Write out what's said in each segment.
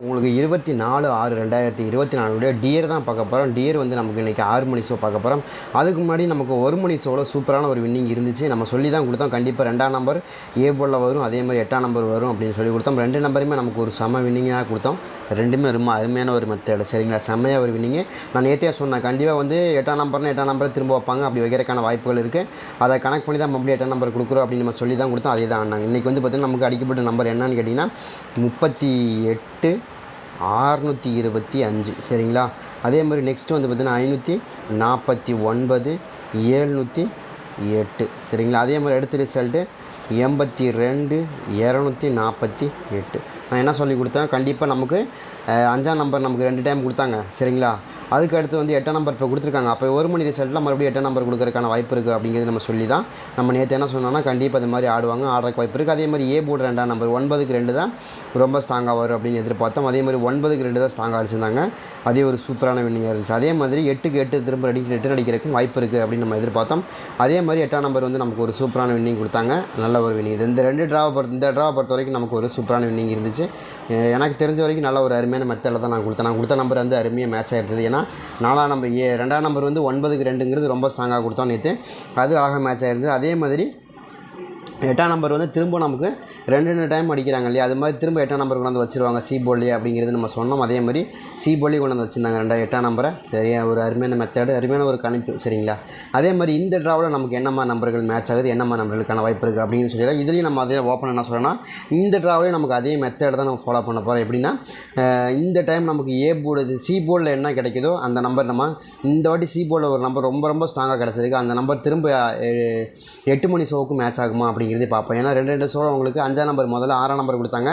உங்களுக்கு 24/6/2024 டியர் தான் பார்க்க போகிறோம். டியர் வந்து நமக்கு இன்றைக்கி 6 மணி ஷோ பார்க்க போகிறோம். அதுக்கு முன்னாடி நமக்கு 1 மணி ஷோவில் சூப்பரான ஒரு வின்னிங் இருந்துச்சு. நம்ம சொல்லி தான் கொடுத்தோம். கண்டிப்பாக 2ஆம் நம்பர் ஏ போர்டில் வரும், அதே மாதிரி 8ஆம் நம்பர் வரும் அப்படின்னு சொல்லி கொடுத்தோம். 2 நம்பருமே நமக்கு ஒரு செம்ம வின்னிங்காக கொடுத்தோம். ரெண்டுமே ரொம்ப அருமையான ஒரு மெத்தேடு. சரிங்களா, செம்மையாக ஒரு வின்னிங்கு. நான் நேற்றே சொன்னேன், கண்டிப்பாக வந்து 8ஆம் நம்பரை திரும்ப வைப்பாங்க. அப்படி வைக்கிறதுக்கான வாய்ப்புகள் இருக்குது. அதை கனெக்ட் பண்ணி தான் மறுபடியும் 8ஆம் நம்பர் கொடுக்குறோம் அப்படின்னு நம்ம சொல்லி தான் கொடுத்தோம். அதே தான் ஆனாங்க. இன்றைக்கி வந்து பார்த்திங்கன்னா நமக்கு அடிக்கப்பட்ட நம்பர் என்னன்னு கேட்டிங்கன்னா 38,625. சரிங்களா, அதே மாதிரி நெக்ஸ்ட்டு வந்து பார்த்திங்கன்னா 549,708. சரிங்களா, அதே மாதிரி அடுத்த ரிசல்ட்டு 82,248. நான் என்ன சொல்லி கொடுத்தேன், கண்டிப்பாக நமக்கு 5ஆம் நம்பர் நமக்கு 2 டைம் கொடுத்தாங்க. சரிங்களா, அதுக்கு அடுத்து வந்து 8ஆம் நம்பர் இப்போ கொடுத்துருக்காங்க. அப்போ 1 மணி ரிசல்ட்டில் மறுபடியும் 8ஆம் நம்பர் கொடுக்கறதுக்கான வாய்ப்பு இருக்குது அப்படிங்கிறது நம்ம சொல்லி தான் நம்ம நேற்று என்ன சொன்னோன்னா கண்டிப்பாக அது மாதிரி ஆடுறதுக்கு வாய்ப்பு இருக்குது. அதே மாதிரி ஏ போர்டு 2ஆம் நம்பர் 9க்கு 2 தான் ரொம்ப ஸ்ட்ராங்காக வரும் அப்படின்னு எதிர்பார்த்தோம். அதே மாதிரி 9க்கு 2 தான் ஸ்ட்ராங்காக அடிச்சிருந்தாங்க. அதே ஒரு சூப்பரான வின்னிங்காக இருந்துச்சு. அதே மாதிரி 8க்கு 8 திரும்ப ரிட்டர்ன் அடிக்கிறதுக்கும் வாய்ப்பு இருக்குது அப்படின்னு நம்ம எதிர்பார்த்தோம். அதே மாதிரி 8ஆம் நம்பர் வந்து நமக்கு ஒரு சூப்பரான வின்னிங் கொடுத்தாங்க. நல்ல ஒரு வின்னிங். இந்த ட்ராவை பொறுத்த வரைக்கும் நமக்கு ஒரு சூப்பரான வின்னிங் இருந்துச்சு. எனக்கு தெரிஞ்ச வரைக்கும் நல்ல ஒரு அருமையான மெத்தடில் தான் நான் கொடுத்த நம்பர் வந்து அருமையாக மேட்ச் ஆகிருந்தது. ஏன்னா 4ஆம் நம்பர் 2ஆம் நம்பர் வந்து 9க்கு 2ங்கிறது ரொம்ப ஸ்ட்ராங்காக கொடுத்தோம் நேற்று. அது அழகாக மேட்ச் ஆகிருந்தது. அதே மாதிரி 8ஆம் நம்பர் வந்து திரும்ப நமக்கு 2 டைம் அடிக்கிறாங்க இல்லையா, அது மாதிரி திரும்ப 8ஆம் நம்பர் கொண்டாந்து வச்சுருவாங்க சி போர்ட்லேயே அப்படிங்கிறது நம்ம சொன்னோம். அதே மாதிரி சி போர்ட்லேயே கொண்டாந்து வச்சுருந்தாங்க 8ஆம் நம்பரை. சரியாக ஒரு அருமையான மெத்தேடு, அருமையான ஒரு கணிப்பு. சரிங்களா, அதே மாதிரி இந்த ட்ராவில் நமக்கு என்னம்மா நம்பர்கள் மேட்ச் ஆகுது, என்னம்மா நம்பர்களுக்கான வாய்ப்பு இருக்குது அப்படின்னு சொல்லிடலாம். இதுலேயும் நம்ம அதே ஓப்பன் என்ன சொல்லணும்னா இந்த ட்ராவிலையும் நமக்கு அதே மெத்தேடு தான் நம்ம ஃபாலோ பண்ண போகிறோம். எப்படின்னா இந்த டைம் நமக்கு ஏ போர்டு சி போர்டில் என்ன கிடைக்குதோ அந்த நம்பர் நம்ம இந்த வாட்டி சி போர்டில் ஒரு நம்பர் ரொம்ப ரொம்ப ஸ்ட்ராங்காக கிடச்சிருக்கு. அந்த நம்பர் திரும்ப 8 மணி ஷோவுக்கு மேட்ச் ஆகுமா அப்படிங்கிறது பார்ப்போம். ஏன்னா 2 ஷோ உங்களுக்கு 5ஆம் நம்பர் முதல்ல 6ஆம் நம்பர் கொடுத்தாங்க.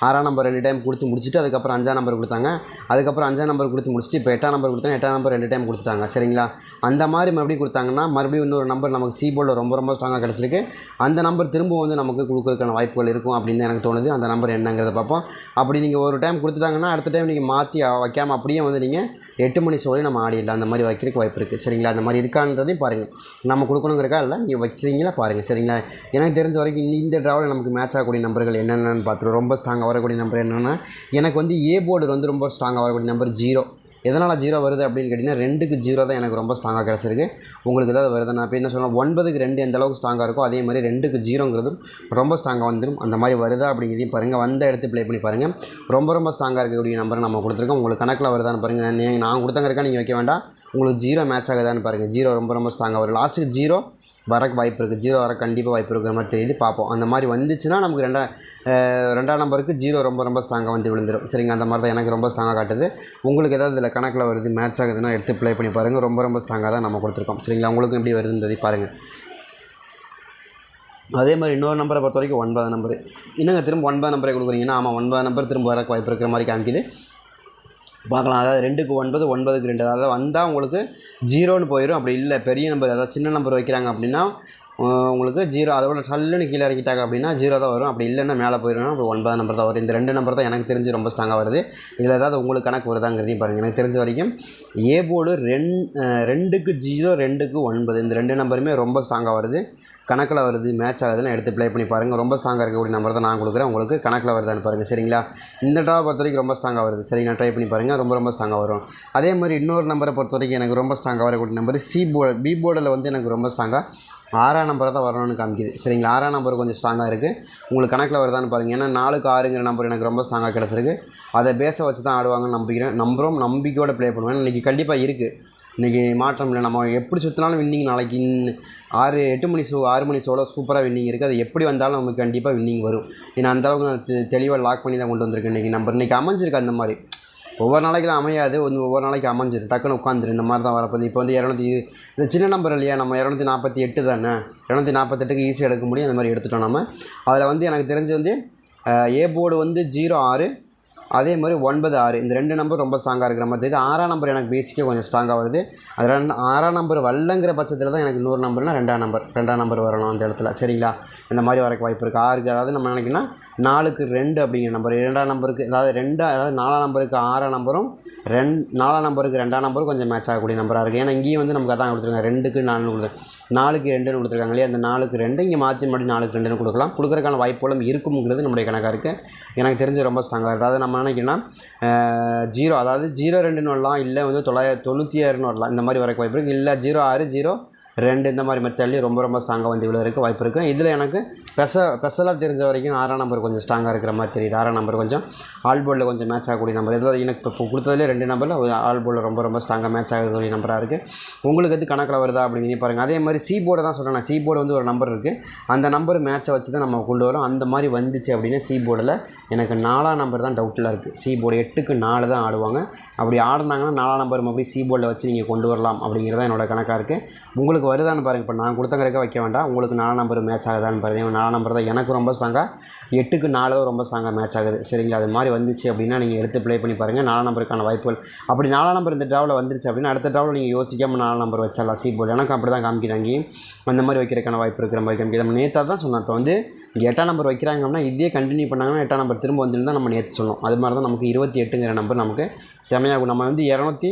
6ஆம் நம்பர் 2 டைம் கொடுத்து முடிச்சுட்டு அதுக்கப்புறம் 5ஆம் நம்பர் கொடுத்தாங்க. அதுக்கப்புறம் 5ஆம் நம்பர் கொடுத்து முடிச்சுட்டு இப்போ 8ஆம் நம்பர் கொடுத்தாங்க. 8ஆம் நம்பர் 2 டைம் கொடுத்துட்டாங்க. சரிங்களா, அந்த மாதிரி மறுபடியும் கொடுத்தாங்கன்னா மறுபடியும் இன்னொரு நம்பர் நமக்கு சி போர்டில் ரொம்ப ரொம்ப ஸ்ட்ராங்காக கிடச்சிருக்கு. அந்த நம்பர் திரும்ப வந்து நமக்கு கொடுக்குறதுக்கான வாய்ப்புகள் இருக்கும் அப்படின்னு எனக்கு தோணுது. அந்த நம்பர் என்னங்கிறத பார்ப்போம். அப்படி நீங்கள் ஒரு டைம் கொடுத்துட்டாங்கன்னா அடுத்த டைம் நீங்கள் மாற்றி வைக்காமல் அப்படியே வந்து நீங்கள் 8 மணி ஷோலையும் நம்ம ஆடிடலாம். அந்த மாதிரி வைக்கிறதுக்கு வாய்ப்பு இருக்குது. சரிங்களா, அந்த மாதிரி இருக்கான்றதையும் பாருங்கள். நம்ம கொடுக்கணுங்கிறக்கா இல்லை, நீங்கள் வைக்கிறீங்களா பாருங்கள். சரிங்களா, எனக்கு தெரிஞ்ச வரைக்கும் இந்த ட்ராவில் நமக்கு மேட்ச் ஆகக்கூடிய நம்பர்கள் என்னென்னு பார்த்துருவோம். ரொம்ப ஸ்ட்ராங்காக வரக்கூடிய நம்பர் என்னென்னா எனக்கு வந்து ஏ போர்டு வந்து ரொம்ப ஸ்ட்ராங்காக வரக்கூடிய நம்பர் 0. எதனால் 0 வருது அப்படின்னு கேட்டிங்கன்னா 2க்கு 0 தான் எனக்கு ரொம்ப ஸ்ட்ராங்காக கிடச்சிருக்கு. உங்களுக்கு ஏதாவது வருது நான் இப்போ என்ன சொல்லலாம், 9க்கு 2 எந்த அளவுக்கு ஸ்ட்ராங்காக இருக்கோ அதே மாதிரி 2க்கு 0ங்கிறதும் ரொம்ப ஸ்ட்ராங்காக வந்துடும். அந்த மாதிரி வருதா அப்படிங்கிறதையும் பாருங்கள். வந்த இடத்து ப்ளே பண்ணி பாருங்கள். ரொம்ப ரொம்ப ஸ்ட்ராங்காக இருக்கக்கூடிய நம்பரை நம்ம கொடுத்துருக்கோம். உங்களுக்கு கணக்கில் வருதான்னு பாருங்கள். நான் கொடுத்தங்கிறக்கா நீங்கள் வைக்க வேண்டாம். உங்களுக்கு 0 மேட்ச் ஆகுதான்னு பாருங்கள். 0 ரொம்ப ரொம்ப ஸ்ட்ராங்காக வரும். லாஸ்ட்டுக்கு 0 வரக்கு வாய்ப்பு இருக்குது. 0 வர கண்டிப்பாக வாய்ப்பு இருக்கிற மாதிரி தெரியுது. பார்ப்போம். அந்த மாதிரி வந்துச்சுன்னா நமக்கு 2ஆம் நம்பருக்கு 0 ரொம்ப ரொம்ப ஸ்ட்ராங்காக வந்து விழுந்துடும். சரிங்க, அந்த மாதிரி தான் எனக்கு ரொம்ப ஸ்ட்ராங்காக காட்டுது. உங்களுக்கு ஏதாவது இதில் கணக்கில் வருது மேட்ச் ஆகுதுன்னா எடுத்து ப்ளே பண்ணி பாருங்கள். ரொம்ப ரொம்ப ஸ்ட்ராங்காக தான் நம்ம கொடுத்துருக்கோம். சரிங்களா, உங்களுக்கும் எப்படி வருதுன்றதை பாருங்கள். அதே மாதிரி இன்னொரு நம்பரை பொறுத்த வரைக்கும் 9ஆம் நம்பர். என்னங்க திரும்ப 9ஆம் நம்பரை கொடுக்குறீங்கன்னா ஆமாம், 9ஆம் நம்பர் திரும்ப வரக்கு வாய்ப்பு இருக்கிற மாதிரி காமிக்குது. பார்க்கலாம். அதாவது 2க்கு 9, 9க்கு 2. அதாவது வந்தால் உங்களுக்கு 0ன்னு போயிடும். அப்படி இல்லை பெரிய நம்பர் அதாவது சின்ன நம்பர் வைக்கிறாங்க அப்படின்னா உங்களுக்கு 0 அதோட சல்லுன்னு கீழே இறக்கிட்டாங்க அப்படின்னா 0 தான் வரும். அப்படி இல்லைன்னா மேலே போயிடும். அப்போ 9ஆம் நம்பர் தான் வரும். இந்த 2 நம்பர் தான் எனக்கு தெரிஞ்சு ரொம்ப ஸ்ட்ராங்காக வருது. இதில் ஏதாவது உங்களுக்கு கணக்கு வருதாங்கிறதையும் பாருங்கள். எனக்கு தெரிஞ்ச வரைக்கும் ஏ போர்டு 2க்கு 0, 2க்கு 9 இந்த 2 நம்பருமே ரொம்ப ஸ்ட்ராங்காக வருது. கணக்கில் வருது மேட்ச் ஆகுதுன்னு எடுத்து ப்ளே பண்ணி பாருங்கள். ரொம்ப ஸ்ட்ராங்காக இருக்கக்கூடிய நம்பர் தான் நான் கொடுக்குறேன். உங்களுக்கு கணக்கில் வருதான்னு பாருங்கள். சரிங்களா, இந்த ட்ராவை பொறுத்த வரைக்கும் ரொம்ப ஸ்ட்ராங்காக வருது. சரிங்களா, ட்ரை பண்ணி பாருங்கள். ரொம்ப ரொம்ப ஸ்ட்ராங்காக வரும். அதே மாதிரி இன்னொரு நம்பரை பொறுத்த வரைக்கும் எனக்கு ரொம்ப ஸ்ட்ராங்காக வரக்கூடிய நம்பர் பி போர்டில் வந்து எனக்கு ரொம்ப ஸ்ட்ராங்காக 6ஆம் நம்பரை தான் வரணும்னு காமிக்குது. சரிங்களா, 6ஆம் நம்பர் கொஞ்சம் ஸ்ட்ராங்காக இருக்குது. உங்களுக்கு கணக்கில் வருதான்னு பாருங்கள். ஏன்னா 4க்கு 6ங்கிற நம்பர் எனக்கு ரொம்ப ஸ்ட்ராங்காக கிடச்சிருக்கு. அதை பேஸை வச்சு தான் ஆடுவாங்கன்னு நம்பிக்கையோடு ப்ளே பண்ணுவேன். இன்றைக்கி கண்டிப்பாக இருக்குது. இன்றைக்கி மாற்றம் இல்லை. நம்ம எப்படி சுற்றினாலும் வின்னிங் நாளைக்கு 8 மணி ஷோ 6 மணி ஷோவில் சூப்பராக வின்னிங் இருக்குது. அது எப்படி வந்தாலும் நமக்கு கண்டிப்பாக வின்னிங் வரும். ஏன்னா அந்தளவுக்கு நான் தெளிவாக லாக் பண்ணி தான் கொண்டு வந்திருக்கேன். இன்றைக்கி அமைஞ்சிருக்கு. அந்த மாதிரி ஒவ்வொரு நாளைக்கெலாம் அமையாது, ஒவ்வொரு நாளைக்கு அமைஞ்சிடும். டக்குன்னு உட்காந்துரு. இந்த மாதிரி தான் வரப்போகுது. இப்போ வந்து 200 இந்த சின்ன நம்பர் இல்லையா, நம்ம 248 தானே, 248க்கு ஈஸியாக எடுக்க முடியும். அந்த மாதிரி எடுத்துட்டோம் நம்ம. அதில் வந்து எனக்கு தெரிஞ்சு வந்து ஏ போர்டு வந்து 0-6, அதே மாதிரி 9-6 இந்த 2 நம்பர் ரொம்ப ஸ்ட்ராங்காக இருக்கிற மாதிரி தெரியுது. 6ஆம் நம்பர் எனக்கு பேசிக்காக கொஞ்சம் ஸ்ட்ராங்காக வருது. அது 6ஆம் நம்பர் வரலங்கிற பட்சத்தில் தான் எனக்கு இன்னொரு நம்பர்னால் 2ஆம் நம்பர் வரணும் அந்த இடத்துல. சரிங்களா, இந்த மாதிரி வரக்கு வாய்ப்பு இருக்குது. 6க்கு அதாவது நம்ம நினைக்கணும்னா 4க்கு 2 அப்படிங்கிற நம்பர், 2ஆம் நம்பருக்கு அதாவது 4ஆம் நம்பருக்கு 6ஆம் நம்பரும் 4ஆம் நம்பருக்கு 2ஆம் நம்பரும் கொஞ்சம் மேட்ச் ஆகக்கூடிய நம்பராக இருக்குது. ஏன்னா இங்கேயும் வந்து நமக்கு அதான் கொடுத்துருக்காங்க, 2க்கு 4ன்னு கொடுத்துருக்காங்க, 4க்கு 2ன்னு கொடுத்துருக்காங்க இல்லையா, அந்த 4க்கு 2 இங்கே மாற்றி மறுபடி 4க்கு 2ன்னு கொடுக்கலாம். கொடுக்குறதுக்கான வாய்ப்புகளும் இருக்குங்கிறது நம்முடைய கணக்காக இருக்குது. எனக்கு தெரிஞ்சு ரொம்ப ஸ்ட்ராங்காக இருக்குது. அதாவது நம்ம நினைக்கிறோன்னா 0 அதாவது 02ன்னு வரலாம், இல்லை வந்து 996ன்னு வரலாம், இந்த மாதிரி வரக்கு வாய்ப்பு இருக்குது. இல்லை 06 02 இந்த மாதிரி மெத்தட்லேயும் ரொம்ப ஸ்ட்ராங்காக வந்து இவ்வளோ இருக்குது வாய்ப்பு இருக்குது. இதில் எனக்கு ஸ்பெஷலாக தெரிஞ்ச வரைக்கும் 6ஆம் நம்பர் கொஞ்சம் ஸ்ட்ராங்காக இருக்கிற மாதிரி தெரியுது. 6ஆம் நம்பர் கொஞ்சம் ஆல் போர்டில் கொஞ்சம் மேட்ச் ஆகக்கூடிய நம்பர். இதில் எனக்கு இப்போ கொடுத்ததுலேயே 2 நம்பரில் ஆல் போர்டில் ரொம்ப ஸ்ட்ராங்காக மேட்ச் ஆகக்கூடிய நம்பராக இருக்குது. உங்களுக்கு எது கணக்கில் வருதா அப்படின்னு பாருங்கள். அதே மாதிரி சி போர்டு தான் சொல்கிறேன். சி போர்டு வந்து ஒரு நம்பர் இருக்குது, அந்த நம்பர் மேட்சை வச்சு தான் நம்ம கொண்டு வரோம். அந்த மாதிரி வந்துச்சு அப்படின்னா சி போர்டில் எனக்கு 4ஆம் நம்பர் தான் டவுட்டில் இருக்குது. சி போர்டு 8க்கு 4 தான் ஆடுவாங்க. அப்படி ஆடினாங்கன்னா 4ஆம் நம்பர் மறுபடி சி போர்டில் வச்சு நீங்கள் கொண்டு வரலாம் அப்படிங்கிறத என்னோட கணக்காக இருக்குது. உங்களுக்கு வருதான்னு பாருங்கள். இப்போ நான் கொடுத்த கணக்கை வைக்க வேண்டாம், உங்களுக்கு 4ஆம் நம்பர் மேட்ச் ஆகுதான்னு பாருங்கள். 4ஆம் நம்பர் தான் எனக்கு ரொம்ப ஸ்ட்ராங்காக, 8க்கு 4 தான் ரொம்ப ஸ்ட்ராங்காக மேட்ச் ஆகுது. சரிங்களா, அது மாதிரி வந்துச்சு அப்படின்னா நீங்கள் எடுத்து ப்ளே பண்ணி பாருங்கள். 4ஆம் நம்பருக்கான வாய்ப்புகள். அப்படி 4ஆம் நம்பர் இந்த ட்ராவில் வந்துருச்சு அப்படின்னா அடுத்த ட்ராவில் நீங்கள் யோசிக்காமல் 4ஆம் நம்பர் வச்சிடலாம் சி போர்டு. எனக்கு அப்படி தான் காமிக்குதாங்க, அந்த மாதிரி வைக்கிறதுக்கான வாய்ப்பு இருக்கிற மாதிரி காமிக்குது. நம்ம நேற்று தான் சொன்னோம். இப்போ வந்து இங்கே 8ஆம் நம்பர் வைக்கிறாங்க அப்படின்னா இதே கண்டினியூ பண்ணாங்கன்னா 8ஆம் நம்பர் திரும்ப வந்துருந்தால் நம்ம நேற்று சொன்னோம். அது மாதிரி தான் நமக்கு 28ங்கிற நம்பர் நமக்கு செமையாகும். நம்ம வந்து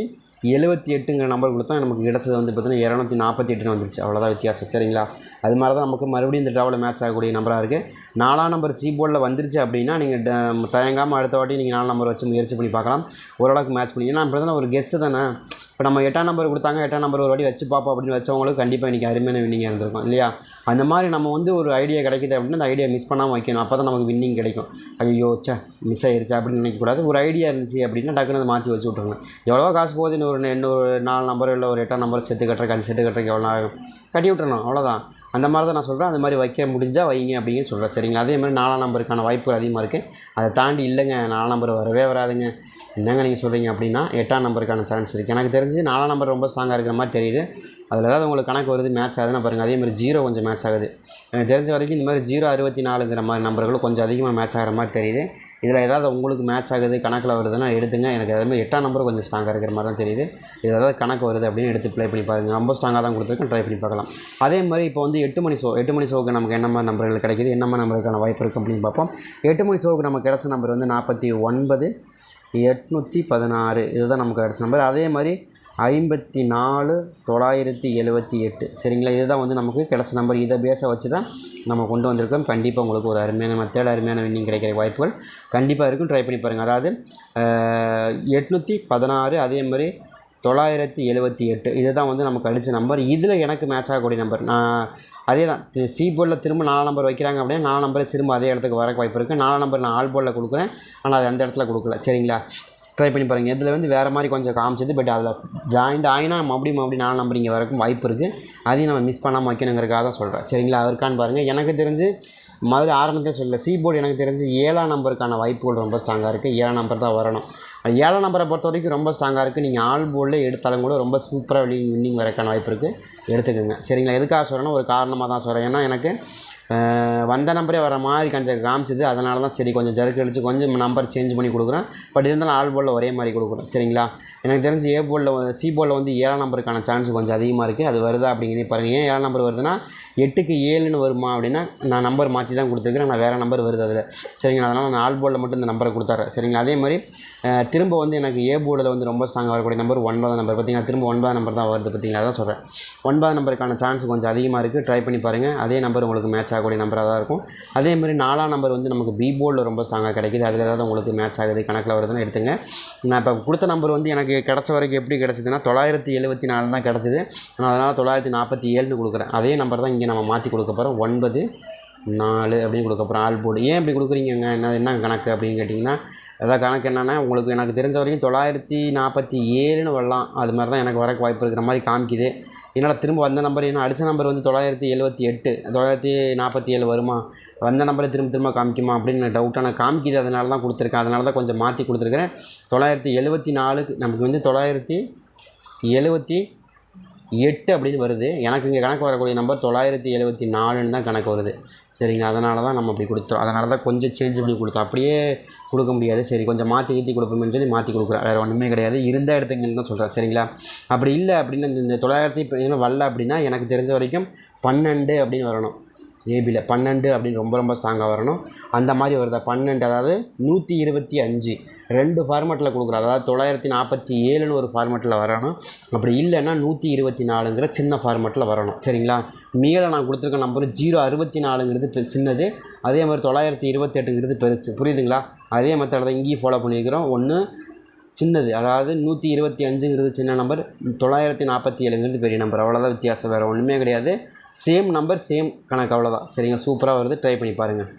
278ங்கிற நம்பர் கொடுத்தோம், நமக்கு கிடச்சது வந்து பார்த்தீங்கன்னா 248ன்னு வந்துருச்சு. அவ்வளோதான் வித்தியாசம். சரிங்களா, அது மாதிரி தான் நமக்கு மறுபடியும் இந்த ட்ராவில் மேட்ச் ஆகக்கூடிய நம்பராக இருக்குது. 4ஆம் நம்பர் சி போர்டில் வந்துருச்சு அப்படின்னா நீங்கள் தயங்காமல் அடுத்த வாட்டி நீங்கள் 4 நம்பர் வச்சு முயற்சி பண்ணி பார்க்கலாம். ஓரளவுக்கு மேட்ச் பண்ணி. ஏன்னா அப்படி தான் ஒரு கெஸ்ஸு தானே. இப்போ நம்ம 8ஆம் நம்பர் கொடுத்தாங்க, 8ஆம் நம்பர் ஒரு வாட்டி வச்சு பார்ப்போம் அப்படின்னு வச்சவங்களுக்கு கண்டிப்பாக இன்றைக்கி அருமையான வின்னிங்காக இருந்திருக்கும் இல்லையா. அந்த மாதிரி நம்ம வந்து ஒரு ஐடியா கிடைக்குது அப்படின்னா அந்த ஐடியா மிஸ் பண்ணாமல் வைக்கணும். அப்போ தான் நமக்கு வின்னிங் கிடைக்கும். ஐயோ மிஸ் ஆயிடுச்சு அப்படின்னு நினைக்கக்கூடாது. ஒரு ஐடியா இருந்துச்சு அப்படின்னா டக்குன்னு அதை மாற்றி வச்சு விட்ருங்க. எவ்வளோ காசு போகுது, இன்னொரு 4 நம்பர் இல்லை ஒரு 8ஆம் நம்பர் செட்டு கட்டுறக்கு, அது செட்டு கட்டுறக்கு எவ்வளோ ஆகும், கட்டி விட்டுறணும். அவ்வளோதான். அந்த மாதிரி தான் நான் சொல்கிறேன். அந்த மாதிரி வைக்க முடிஞ்சால் வைங்க அப்படின்னு சொல்கிறேன். சரிங்களா, அதே மாதிரி 4ஆம் நம்பருக்கான வாய்ப்புகள் அதிகமாக இருக்குது. அதை தாண்டி இல்லைங்க 4ஆம் நம்பர் வரவே வராதுங்க என்னங்க நீங்கள் சொல்கிறீங்க அப்படின்னா 8ஆம் நம்பருக்கான சான்ஸ் இருக்குது. எனக்கு தெரிஞ்சு 4ஆம் நம்பர் ரொம்ப ஸ்ட்ராங்காக இருக்கிற மாதிரி தெரியுது. அதில் ஏதாவது உங்களுக்கு கணக்கு வருது மேட்ச் ஆகுதுன்னு பாருங்கள். அதே மாதிரி 0 கொஞ்சம் மேட்ச் ஆகுது. எனக்கு தெரிஞ்ச வரைக்கும் இந்த மாதிரி 064ங்கிற மாதிரி நம்பர்களும் கொஞ்சம் அதிகமாக மேட்ச் ஆகிற மாதிரி தெரியுது. இதில் ஏதாவது உங்களுக்கு மேட்ச் ஆகுது கணக்கில் வருதுன்னா எடுத்துங்க. எனக்கு அதேமாதிரி 8ஆம் நம்பர் கொஞ்சம் ஸ்ட்ராங்காக இருக்கிற மாதிரி தான் தெரியுது. இதில் ஏதாவது கணக்கு வருது அப்படின்னு எடுத்து ப்ளே பண்ணி பாருங்கள். ரொம்ப ஸ்ட்ராங்காக தான் கொடுத்துருக்கேன், ட்ரை பண்ணி பார்க்கலாம். அதே மாதிரி இப்போ வந்து 8 மணி ஷோவுக்கு நமக்கு என்ன மாதிரி நம்பர்கள் கிடைக்கிது, என்ன மாதிரி நம்பருக்கான வாய்ப்பு இருக்குது அப்படின்னு பார்ப்போம். 8 மணி ஷோவுக்கு நமக்கு கிடச்ச நம்பர் வந்து 49,816 இதுதான் நமக்கு கிடச்ச நம்பர். அதே மாதிரி 54,978 சரிங்களா, இதுதான் வந்து நமக்கு கிடச்ச நம்பர். இதை பேஸை வச்சு தான் நம்ம கொண்டு வந்திருக்கோம். கண்டிப்பாக உங்களுக்கு ஒரு அருமையான மெத்தட், அருமையான வின்னிங் கிடைக்கிற வாய்ப்புகள் கண்டிப்பாக இருக்கும். ட்ரை பண்ணி பாருங்கள். அதாவது 816 அதே மாதிரி 978 இதுதான் வந்து நமக்கு அடித்த நம்பர். இதில் எனக்கு மேட்ச் ஆகக்கூடிய நம்பர் அதே தான். சி போர்டில் திரும்ப 4 நம்பர் வைக்கிறாங்க அப்படின்னா 4 நம்பரை திரும்ப அதே இடத்துக்கு வர வாய்ப்பு இருக்குது. 4 நம்பர் நான் ஆல் போர்டில் கொடுக்குறேன், ஆனால் அது அந்த இடத்துல கொடுக்கல. சரிங்களா, ட்ரை பண்ணி பாருங்கள். இதில் வந்து வேறு மாதிரி கொஞ்சம் காமிச்சது, பட் அதில் ஜாயிண்ட் ஆகினா மறுபடியும் 4 நம்பர் இங்கே வரைக்கும் வாய்ப்பு இருக்குது. அதையும் நம்ம மிஸ் பண்ணாமல் வைக்கணுங்கிறக்காக தான் சொல்கிறேன். சரிங்களா, அதற்கான்னு பாருங்கள். எனக்கு தெரிஞ்சு முதல்ல ஆரம்பத்தையும் சொல்லலை, சி போர்டு எனக்கு தெரிஞ்சு 7ஆம் நம்பருக்கான வாய்ப்புகள் ரொம்ப ஸ்ட்ராங்காக இருக்குது. 7ஆம் நம்பர் தான் வரணும். 7ஆம் நம்பரை பொறுத்த வரைக்கும் ரொம்ப ஸ்ட்ராங்காக இருக்குது. நீங்கள் ஆல் போர்டில் எடுத்தாலும் கூட ரொம்ப சூப்பராக வின்னிங் வரக்கான வாய்ப்பு இருக்குது. எடுத்துக்கோங்க. சரிங்களா, எதுக்காக சொல்கிறேன்னா ஒரு காரணமாக தான் சொல்கிறேன். ஏன்னா எனக்கு வந்த நம்பரே வர மாதிரி கொஞ்சம் காமிச்சிது. அதனால தான் சரி கொஞ்சம் ஜருக்கு அடித்து கொஞ்சம் நம்பர் சேஞ்ச் பண்ணி கொடுக்குறேன். பட் இருந்தாலும் ஆல் போர்டில் ஒரே மாதிரி கொடுக்குறேன். சரிங்களா, எனக்கு தெரிஞ்சு சி போர்டில் வந்து 7ஆம் நம்பருக்கான சான்ஸ் கொஞ்சம் அதிகமாக இருக்குது. அது வருதா அப்படிங்கிறத பாருங்கள். ஏன் 7ஆம் நம்பர் வருதுன்னா 8க்கு 7ன்னு வருமா அப்படின்னா நான் நம்பர் மாற்றி தான் கொடுத்துருக்கேன். நான் வேறு நம்பர் வருது அதில். சரிங்களா, அதனால் நான் ஆல் போர்டில் மட்டும் இந்த நம்பரை கொடுத்தாறேன். சரிங்களா, அதே மாதிரி திரும்ப வந்து எனக்கு ஏ போர்டில் வந்து ரொம்ப ஸ்ட்ராங்காக வரக்கூடிய நம்பர் 9ஆம் நம்பர். பார்த்திங்கன்னா திரும்ப 9ஆம் நம்பர் தான் வருது. பார்த்திங்களா, அதான் சொல்கிறேன். 9ஆம் நம்பருக்கான சான்ஸ் கொஞ்சம் அதிகமாக இருக்குது. ட்ரை பண்ணி பாருங்கள். அதே நம்பர் உங்களுக்கு மேட்ச் ஆகக்கூடிய நம்பராக தான் இருக்கும். அதே மாதிரி 4ஆம் நம்பர் வந்து நமக்கு பி போர்டில் ரொம்ப ஸ்ட்ராங்காக கிடைக்கிது. அதில் ஏதாவது உங்களுக்கு மேட்ச் ஆகுது கணக்கில் வருதுன்னு எடுத்துங்க. நான் இப்போ கொடுத்த நம்பர் வந்து எனக்கு கிடச்ச வரைக்கும் எப்படி கிடச்சிதுன்னா 974 தான் கிடச்சிது. நான் அதனால் 947ன்னு கொடுக்குறேன். அதே நம்பர் தான் இங்கே நம்ம மாற்றி கொடுக்க போகிறோம். 94 அப்படின்னு கொடுக்க போகிறோம் ஆல் போர்டு. ஏன் இப்படி கொடுக்குறீங்க, என்ன கணக்கு அப்படின்னு கேட்டிங்கன்னா அதான் கணக்கு என்னென்னா உங்களுக்கு எனக்கு தெரிஞ்ச வரைக்கும் 947ன்னு வரலாம். அது மாதிரி தான் எனக்கு வரக்கு வாய்ப்பு இருக்கிற மாதிரி காமிக்குது. என்னால் திரும்ப வந்த நம்பர் ஏன்னா அடித்த நம்பர் வந்து 978 947 வருமா, வந்த நம்பரை திரும்ப காமிக்குமா அப்படின்னு டவுட்டான காமிக்குது. அதனால தான் கொடுத்துருக்கேன். அதனால தான் கொஞ்சம் மாற்றி கொடுத்துருக்குறேன். 974 நமக்கு வந்து 978 அப்படின்னு வருது. எனக்கு இங்கே கணக்கு வரக்கூடிய நம்பர் 974ன்னு தான் கணக்கு வருது. சரிங்க, அதனால தான் நம்ம அப்படி கொடுத்தோம். அதனால தான் கொஞ்சம் சேஞ்ச் பண்ணி கொடுத்தோம். அப்படியே கொடுக்க முடியாது. சரி கொஞ்சம் மாற்றி கொடுப்போம்னு சொல்லி மாற்றி கொடுக்குறேன். வேறு ஒன்றுமே கிடையாது. இருந்தால் எடுத்துங்கன்னு தான் சொல்கிறேன். சரிங்களா, அப்படி இல்லை அப்படின்னா இந்த 900 வரல அப்படின்னா எனக்கு தெரிஞ்ச வரைக்கும் 12 அப்படின்னு வரணும். ஏபியில் 12 அப்படின்னு ரொம்ப ரொம்ப ஸ்ட்ராங்காக வரணும். அந்த மாதிரி வருதா 12, அதாவது 125 2 ஃபார்மேட்டில் கொடுக்குறோம். அதாவது 947ன்னு ஒரு ஃபார்மேட்டில் வரணும். அப்படி இல்லைன்னா 124ங்கிற சின்ன ஃபார்மேட்டில் வரணும். சரிங்களா? மேலே நான் கொடுத்துருக்க நம்பர் 064ங்கிறது சின்னது, அதே மாதிரி 928ங்கிறது பெருசு. புரியுதுங்களா? அதே மெத்தட் தான் இங்கேயும் ஃபாலோ பண்ணியிருக்கிறோம். ஒன்று சின்னது, அதாவது 125ங்கிறது சின்ன நம்பர், 947ங்கிறது பெரிய நம்பர். அவ்வளோதான் வித்தியாசம், வேறு ஒன்றுமே கிடையாது. சேம் நம்பர் சேம் கணக்கு, அவ்வளோதான். சரிங்க, சூப்பராக வருது, ட்ரை பண்ணி பாருங்கள்.